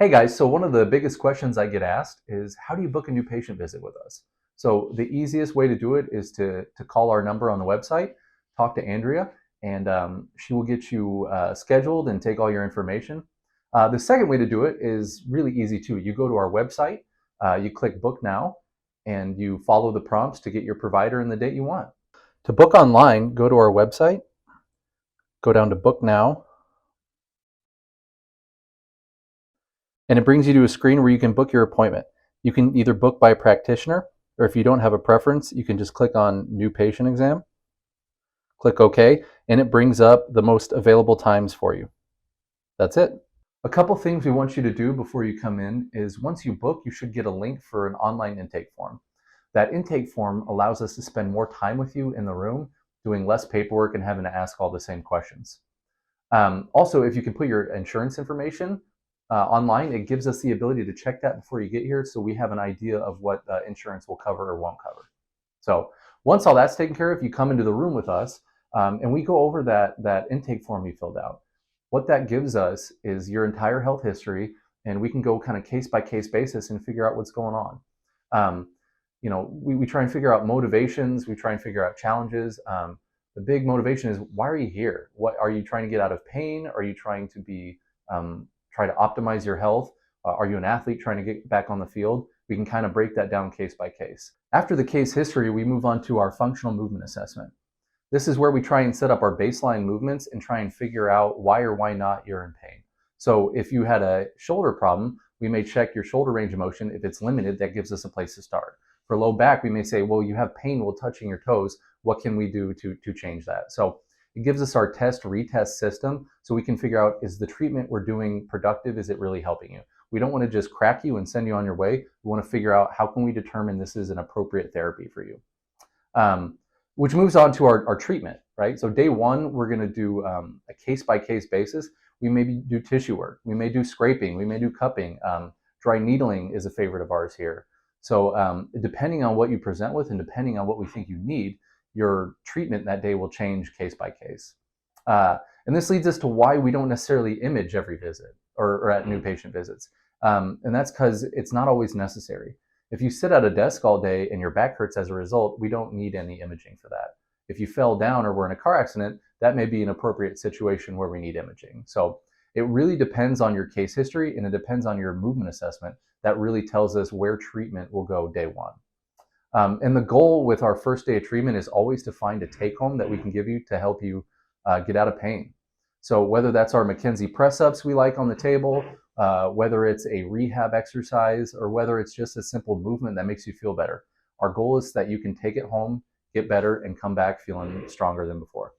Hey guys, so one of the biggest questions I get asked is how do you book a new patient visit with us? So the easiest way to do it is to call our number on the website, talk to Andrea, and she will get you scheduled and take all your information. The second way to do it is really easy too. You go to our website, you click book now, and you follow the prompts to get your provider and the date you want. To book online, go to our website, go down to book now, and it brings you to a screen where you can book your appointment. You can either book by practitioner, or if you don't have a preference, you can just click on new patient exam, click OK, and it brings up the most available times for you. That's it. A couple things we want you to do before you come in is once you book, you should get a link for an online intake form. That intake form allows us to spend more time with you in the room, doing less paperwork and having to ask all the same questions. Also, if you can put your insurance information online, it gives us the ability to check that before you get here so we have an idea of what insurance will cover or won't cover. So once all that's taken care of, you come into the room with us and we go over that intake form you filled out. What that gives us is your entire health history, and we can go kind of case by case basis and figure out what's going on. We try and figure out motivations, we try and figure out challenges. The big motivation is, why are you here? What are you trying to get out of pain? Are you trying to try to optimize your health? Are you an athlete trying to get back on the field? We can kind of break that down case by case. After the case history, we move on to our functional movement assessment. This is where we try and set up our baseline movements and try and figure out why or why not you're in pain. So if you had a shoulder problem, we may check your shoulder range of motion. If it's limited, that gives us a place to start. For low back, we may say, well, you have pain while touching your toes. What can we do to change that? So it gives us our test retest system so we can figure out, is the treatment we're doing productive? Is it really helping you? We don't want to just crack you and send you on your way. We want to figure out, how can we determine this is an appropriate therapy for you? Which moves on to our treatment, right? So day one, we're going to do a case-by-case basis. We may do tissue work. We may do scraping. We may do cupping. Dry needling is a favorite of ours here. So depending on what you present with and depending on what we think you need, your treatment that day will change case by case. And this leads us to why we don't necessarily image every visit or at new patient visits. And that's because it's not always necessary. If you sit at a desk all day and your back hurts as a result, we don't need any imaging for that. If you fell down or were in a car accident, that may be an appropriate situation where we need imaging. So it really depends on your case history, and it depends on your movement assessment. That really tells us where treatment will go day one. And the goal with our first day of treatment is always to find a take-home that we can give you to help you get out of pain. So whether that's our McKenzie press-ups we like on the table, whether it's a rehab exercise, or whether it's just a simple movement that makes you feel better, our goal is that you can take it home, get better, and come back feeling stronger than before.